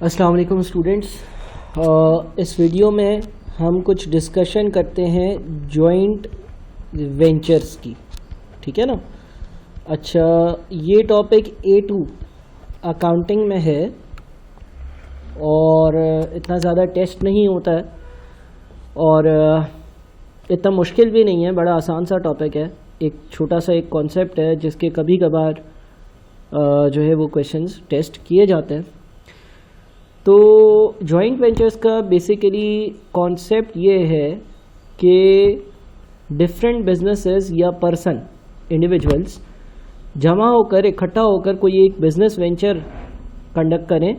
अस्सलाम वालेकुम स्टूडेंट्स। इस वीडियो में हम कुछ डिस्कशन करते हैं जॉइंट वेंचर्स की, ठीक है ना। अच्छा, ये टॉपिक A2 अकाउंटिंग में है और इतना ज़्यादा टेस्ट नहीं होता है और इतना मुश्किल भी नहीं है, बड़ा आसान सा टॉपिक है। एक छोटा सा एक कॉन्सेप्ट है जिसके कभी कभार जो है वो क्वेश्चंस टेस्ट किए जाते हैं। तो जॉइंट वेंचर्स का बेसिकली कॉन्सेप्ट ये है कि डिफरेंट बिजनेसेस या पर्सन इंडिविजुअल्स जमा होकर इकट्ठा होकर कोई एक बिज़नेस वेंचर कंडक्ट करें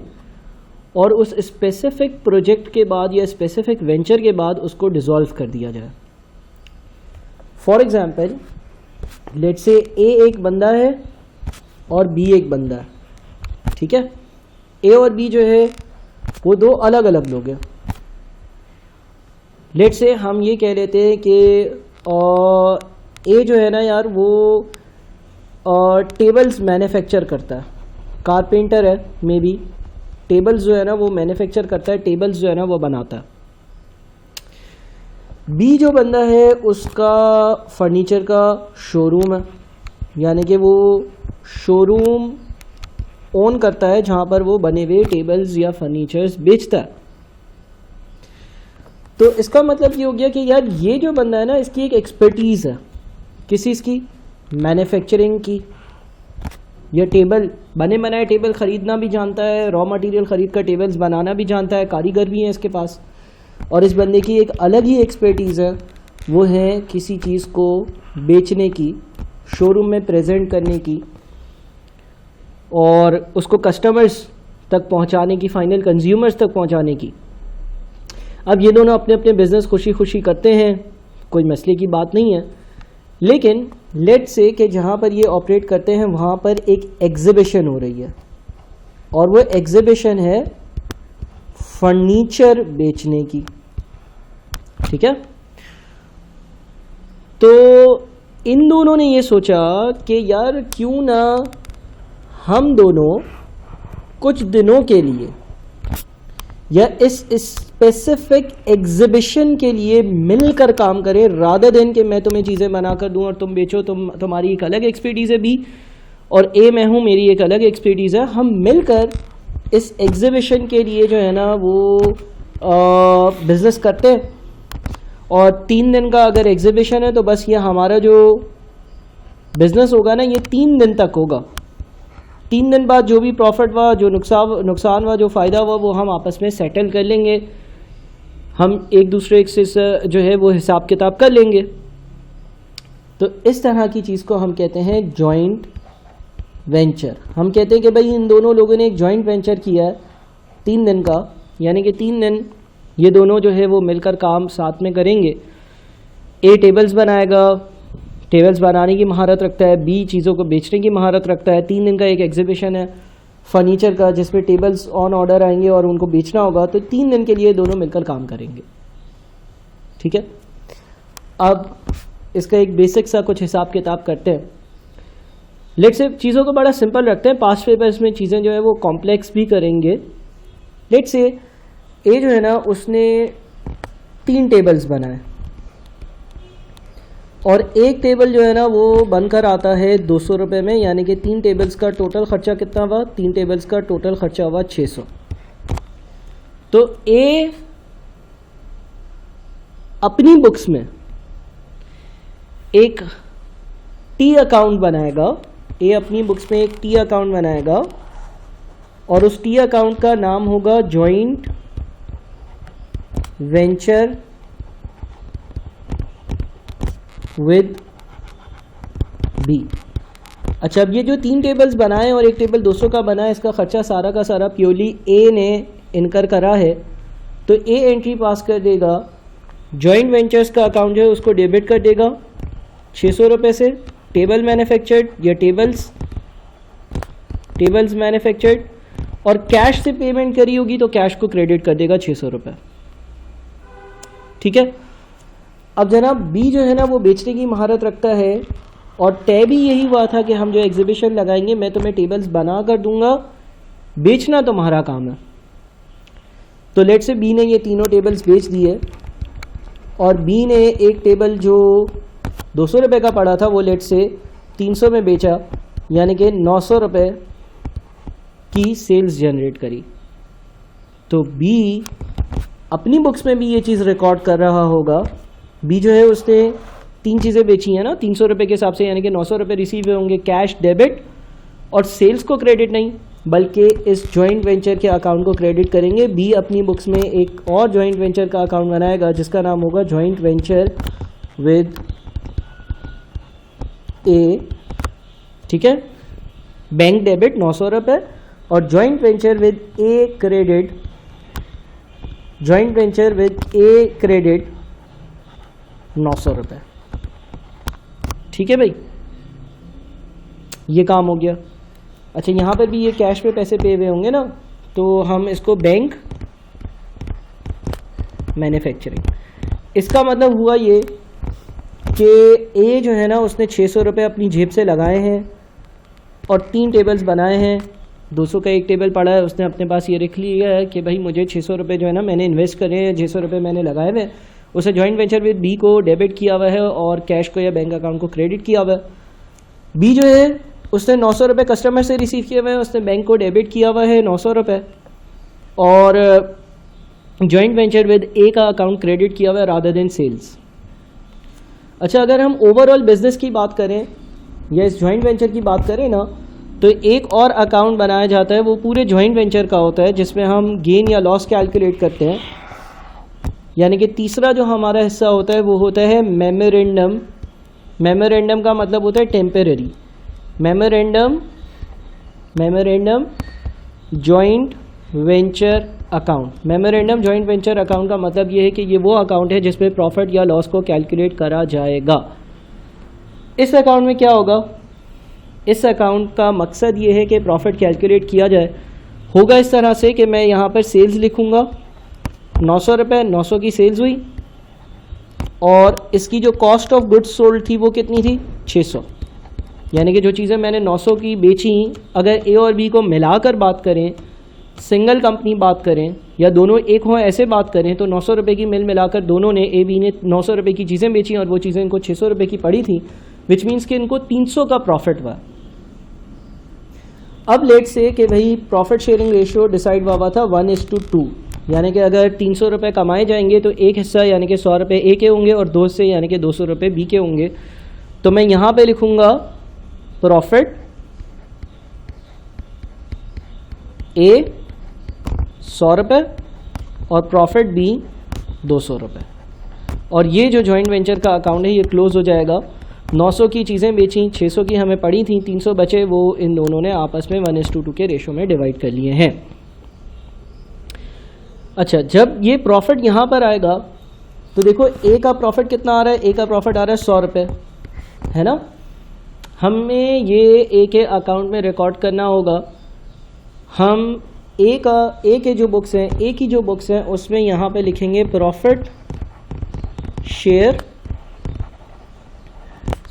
और उस स्पेसिफिक प्रोजेक्ट के बाद या स्पेसिफिक वेंचर के बाद उसको डिसॉल्व कर दिया जाए। फॉर एग्जांपल, लेट्स से ए एक बंदा है और बी एक बंदा है, ठीक है। ए और बी जो है वो दो अलग अलग लोग हैं। लेट्स से हम ये कह लेते हैं कि ए जो है ना यार वो टेबल्स मैन्युफैक्चर करता है, कारपेंटर है, मे बी टेबल्स जो है ना वो मैन्युफैक्चर करता है, टेबल्स जो है ना वो बनाता है। बी जो बंदा है उसका फर्नीचर का शोरूम है, यानी कि वो शोरूम ओन करता है जहाँ पर वो बने हुए टेबल्स या फर्नीचर्स बेचता है। तो इसका मतलब ये हो गया कि यार ये जो बंदा है ना इसकी एक एक्सपर्टीज़ है, किसी इसकी मैन्युफैक्चरिंग की, या टेबल बने बनाए टेबल ख़रीदना भी जानता है, रॉ मटेरियल ख़रीद कर टेबल्स बनाना भी जानता है, कारीगर भी हैं इसके पास। और इस बंदे की एक अलग ही एक्सपर्टीज़ है, वो है किसी चीज़ को बेचने की, शोरूम में प्रेजेंट करने की और उसको कस्टमर्स तक पहुंचाने की, फाइनल कंज्यूमर्स तक पहुंचाने की। अब ये दोनों अपने अपने बिजनेस खुशी खुशी करते हैं, कोई मसले की बात नहीं है। लेकिन लेट्स से कि जहाँ पर ये ऑपरेट करते हैं वहाँ पर एक एग्जिबिशन हो रही है और वो एग्जिबिशन है फर्नीचर बेचने की, ठीक है। तो इन दोनों ने ये सोचा कि यार क्यों ना हम दोनों कुछ दिनों के लिए या इस स्पेसिफिक एग्जिबिशन के लिए मिलकर काम करें, रादर देन कि मैं तुम्हें चीज़ें बना कर दूं और तुम बेचो। तुम्हारी एक अलग एक्सपर्टीज़ है बी और ए मैं हूं, मेरी एक अलग एक्सपर्टीज़ है। हम मिलकर इस एग्जिबिशन के लिए जो है ना वो बिज़नेस करते हैं और 3 दिन का अगर एग्जिबिशन है तो बस ये हमारा जो बिज़नेस होगा ना ये 3 दिन तक होगा। 3 दिन बाद जो भी प्रॉफिट हुआ, जो नुकसान हुआ, जो फ़ायदा हुआ वो हम आपस में सेटल कर लेंगे, हम एक दूसरे से जो है वो हिसाब किताब कर लेंगे। तो इस तरह की चीज़ को हम कहते हैं जॉइंट वेंचर। हम कहते हैं कि भाई इन दोनों लोगों ने एक जॉइंट वेंचर किया है 3 दिन का, यानी कि 3 दिन ये दोनों जो है वो मिलकर काम साथ में करेंगे। ए टेबल्स बनाएगा, टेबल्स बनाने की महारत रखता है, बी चीज़ों को बेचने की महारत रखता है। 3 दिन का एक एग्जीबिशन है फर्नीचर का जिसमें टेबल्स ऑन ऑर्डर आएंगे और उनको बेचना होगा। तो 3 दिन के लिए दोनों मिलकर काम करेंगे, ठीक है। अब इसका एक बेसिक सा कुछ हिसाब किताब करते हैं। लेट्स से चीज़ों को बड़ा सिंपल रखते हैं, पास्ट पेपर्स में चीज़ें जो है वो कॉम्प्लेक्स भी करेंगे। लेट्स से ए जो है ना उसने 3 टेबल्स बनाए और एक टेबल जो है ना वो बनकर आता है 200 रुपये में, यानी कि 3 टेबल्स का टोटल ख़र्चा कितना हुआ? 3 टेबल्स का टोटल ख़र्चा हुआ 600। तो ए अपनी बुक्स में एक टी अकाउंट बनाएगा, ए अपनी बुक्स में एक टी अकाउंट बनाएगा और उस टी अकाउंट का नाम होगा जॉइंट वेंचर विद बी। अच्छा, अब ये जो 3 टेबल्स बनाए और एक टेबल 200 का बना है, इसका खर्चा सारा का सारा प्योरली ए ने इनकर करा है। तो ए एंट्री पास कर देगा, जॉइंट वेंचर्स का अकाउंट जो है उसको डेबिट कर देगा 600 रुपये से, टेबल मैन्युफैक्चर्ड या टेबल्स मैन्युफैक्चर्ड, और कैश से पेमेंट करी होगी तो कैश को क्रेडिट कर देगा 600 रुपये, ठीक है। अब जनाब बी जो है ना वो बेचने की महारत रखता है और तय भी यही हुआ था कि हम जो एग्जीबिशन लगाएंगे मैं तुम्हें टेबल्स बना कर दूंगा, बेचना तुम्हारा काम है। तो लेट से बी ने ये तीनों टेबल्स बेच दिए और बी ने एक टेबल जो 200 रुपये का पड़ा था वो लेट से 300 में बेचा, यानी कि 900 रुपये की सेल्स जनरेट करी। तो बी अपनी बुक्स में भी ये चीज़ रिकॉर्ड कर रहा होगा। बी जो है उसने 3 चीज़ें बेची हैं ना 300 रुपये के हिसाब से, यानी कि 900 रुपये रिसीव होंगे कैश डेबिट, और सेल्स को क्रेडिट नहीं बल्कि इस जॉइंट वेंचर के अकाउंट को क्रेडिट करेंगे। बी अपनी बुक्स में एक और जॉइंट वेंचर का अकाउंट बनाएगा जिसका नाम होगा जॉइंट वेंचर विद ए, ठीक है, बैंक डेबिट 900 रुपये और joint venture with a credit, joint venture with a credit 900 रुपये। ठीक है भाई, ये काम हो गया। अच्छा, यहाँ पर भी ये कैश पे पैसे पे हुए होंगे ना, तो हम इसको बैंक मैन्युफैक्चरिंग, इसका मतलब हुआ ये कि ए जो है ना उसने 600 रुपये अपनी जेब से लगाए हैं और 3 टेबल्स बनाए हैं। 200 का एक टेबल पड़ा है, उसने अपने पास ये लिख लिया है कि भाई मुझे 600 रुपये जो है ना मैंने इन्वेस्ट करे हैं, 600 रुपये मैंने लगाए हुए हैं। उसे जॉइंट वेंचर विद बी को डेबिट किया हुआ है और कैश को या बैंक अकाउंट को क्रेडिट किया हुआ है। बी जो है उसने 900 रुपये कस्टमर से रिसीव किए हुए हैं, उसने बैंक को डेबिट किया हुआ है 900 रुपये और जॉइंट वेंचर विद ए का अकाउंट क्रेडिट किया हुआ है रादर देन सेल्स। अच्छा, अगर हम ओवरऑल बिजनेस की बात करें या इस जॉइंट वेंचर की बात करें ना, तो एक और अकाउंट बनाया जाता है, वो पूरे जॉइंट वेंचर का होता है जिसमें हम गेन या लॉस कैलकुलेट करते हैं। यानी कि तीसरा जो हमारा हिस्सा होता है वो होता है मेमोरेंडम। मेमोरेंडम का मतलब होता है temporary. Memorandum joint venture account. Memorandum joint venture account का मतलब ये है कि ये वो अकाउंट है जिसमें प्रॉफिट या लॉस को कैलकुलेट करा जाएगा। इस अकाउंट में क्या होगा, इस अकाउंट का मकसद ये है कि प्रॉफिट कैलकुलेट किया जाए। होगा इस तरह से कि मैं यहाँ पर सेल्स लिखूँगा 900 रुपये, 900 की सेल्स हुई और इसकी जो कॉस्ट ऑफ गुड्स सोल्ड थी वो कितनी थी 600। यानी कि जो चीज़ें मैंने 900 की बेची, अगर ए और बी को मिलाकर बात करें, सिंगल कंपनी बात करें या दोनों एक हों ऐसे बात करें, तो 900 रुपये की मिलाकर दोनों ने, ए बी ने 900 रुपये की चीज़ें बेची और वो चीज़ें इनको 600 रुपये की पड़ी थी, विच मीन्स कि इनको 300 का प्रॉफिट हुआ। अब लेट से कि भाई प्रॉफिट शेयरिंग रेशियो डिसाइड हुआ था 1:2, यानी कि अगर 300 रुपये कमाए जाएंगे तो एक हिस्सा यानी कि 100 रुपये ए के होंगे और 2 से यानी कि 200 रुपये बी के होंगे। तो मैं यहाँ पे लिखूँगा प्रॉफिट ए 100 रुपये और प्रॉफिट बी 200 रुपये। और ये जो जॉइंट वेंचर का अकाउंट है ये क्लोज हो जाएगा। 900 की चीज़ें बेची, 600 की हमें पड़ी थी, 300 बचे, वो इन दोनों ने आपस में 1:2 के रेशो में डिवाइड कर लिए हैं। अच्छा, जब ये प्रॉफिट यहाँ पर आएगा तो देखो ए का प्रॉफिट कितना आ रहा है, ए का प्रॉफिट आ रहा है 100 रुपये, है ना। हमें ये ए के अकाउंट में रिकॉर्ड करना होगा। हम ए के जो बुक्स हैं, ए की जो बुक्स हैं उसमें यहाँ पे लिखेंगे प्रॉफिट शेयर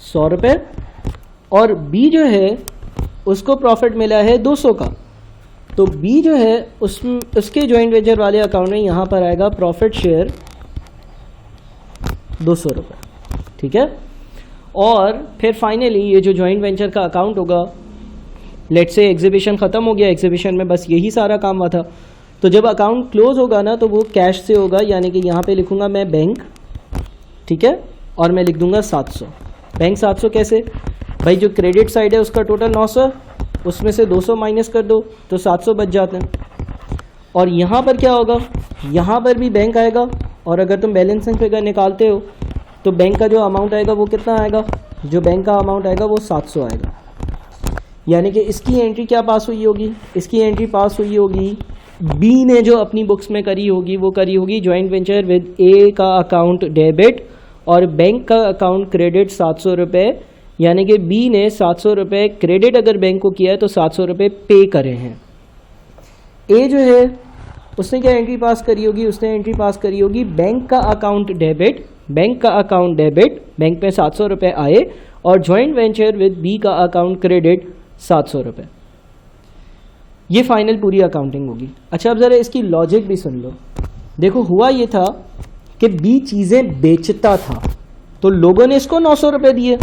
100 रुपये और बी जो है उसको प्रॉफिट मिला है 200 का, तो बी जो है उसके जॉइंट वेंचर वाले अकाउंट में यहाँ पर आएगा प्रॉफिट शेयर 200 रुपये, ठीक है। और फिर फाइनली ये जो जॉइंट वेंचर का अकाउंट होगा, लेट से एग्जीबिशन ख़त्म हो गया, एग्जीबिशन में बस यही सारा काम हुआ था, तो जब अकाउंट क्लोज होगा ना तो वो कैश से होगा, यानी कि यहाँ पे लिखूँगा मैं बैंक, ठीक है, और मैं लिख दूँगा 700। बैंक 700 कैसे भाई, जो क्रेडिट साइड है उसका टोटल 900, उसमें से 200 माइनस कर दो तो 700 बच जाते हैं। और यहाँ पर क्या होगा, यहाँ पर भी बैंक आएगा और अगर तुम बैलेंसिंग फिगर निकालते हो तो बैंक का जो अमाउंट आएगा वो कितना आएगा, जो बैंक का अमाउंट आएगा वो 700 आएगा। यानी कि इसकी एंट्री क्या पास हुई होगी, इसकी एंट्री पास हुई होगी बी ने जो अपनी बुक्स में करी होगी, वो करी होगी जॉइंट वेंचर विद ए का अकाउंट डेबिट और बैंक का अकाउंट क्रेडिट 700 रुपये, यानी कि बी ने 700 रुपये क्रेडिट अगर बैंक को किया है तो 700 रुपये पे करे हैं। ए जो है उसने क्या एंट्री पास करी होगी, उसने एंट्री पास करी होगी बैंक का अकाउंट डेबिट, बैंक का अकाउंट डेबिट, बैंक में 700 रुपये आए और जॉइंट वेंचर विद बी का अकाउंट क्रेडिट 700 रुपये। ये फाइनल पूरी अकाउंटिंग होगी। अच्छा, अब ज़रा इसकी लॉजिक भी सुन लो। देखो हुआ ये था कि बी चीज़ें बेचता था, तो लोगों ने इसको 900 रुपये दिए।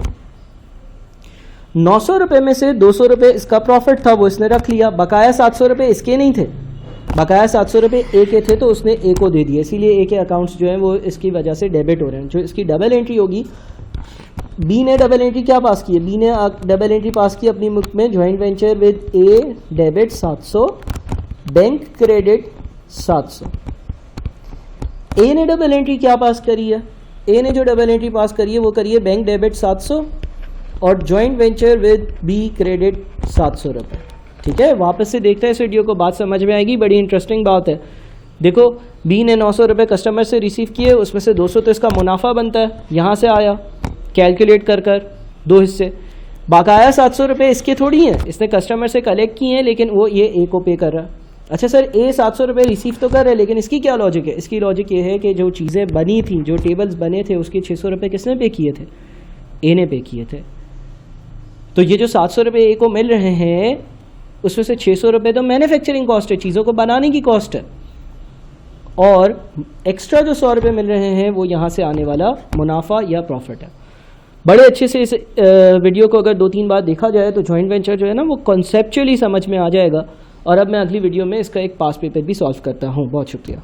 900 रुपये में से 200 रुपये इसका प्रॉफिट था, वो इसने रख लिया। बकाया 700 रुपये इसके नहीं थे, बकाया 700 रुपये ए के थे, तो उसने ए को दे दिया, इसीलिए ए के अकाउंट्स जो हैं वो इसकी वजह से डेबिट हो रहे हैं। जो इसकी डबल एंट्री होगी, बी ने डबल एंट्री क्या पास की है? बी ने डबल एंट्री पास की अपनी मुल्क में, joint venture with A debit 700, bank credit 700। ए ने डबल एंट्री क्या पास करी है? ए ने जो डबल एंट्री पास करी है वो करी है बैंक डेबिट 700 और joint venture with B credit 700 रुपये। ठीक है, वापस से देखते हैं इस वीडियो को, बात समझ में आएगी। बड़ी इंटरेस्टिंग बात है। देखो, बी ने 900 रुपये कस्टमर से रिसीव किए, उसमें से 200 तो इसका मुनाफा बनता है, यहाँ से आया कैलकुलेट कर कर 2 हिस्से। बकाया 700 रुपये इसके थोड़ी हैं, इसने कस्टमर से कलेक्ट किए हैं, लेकिन वो ये ए को पे कर रहा है। अच्छा सर, ए 700 रुपये रिसीव तो कर रहा है, लेकिन इसकी क्या लॉजिक है? इसकी लॉजिक ये है कि जो चीज़ें बनी थी, जो टेबल्स बने थे, उसके 600 रुपये किसने पे किए थे? ए ने पे किए थे। तो ये जो 700 रुपये ए को मिल रहे हैं, उसमें से 600 रुपये तो मैन्युफैक्चरिंग कॉस्ट है, चीज़ों को बनाने की कॉस्ट है, और एक्स्ट्रा जो 100 रुपये मिल रहे हैं वो यहाँ से आने वाला मुनाफा या प्रॉफिट है। बड़े अच्छे से इस वीडियो को अगर 2-3 बार देखा जाए तो जॉइंट वेंचर जो है ना वो कॉन्सेप्चुअली समझ में आ जाएगा। और अब मैं अगली वीडियो में इसका एक पास पेपर भी सॉल्व करता हूँ। बहुत शुक्रिया।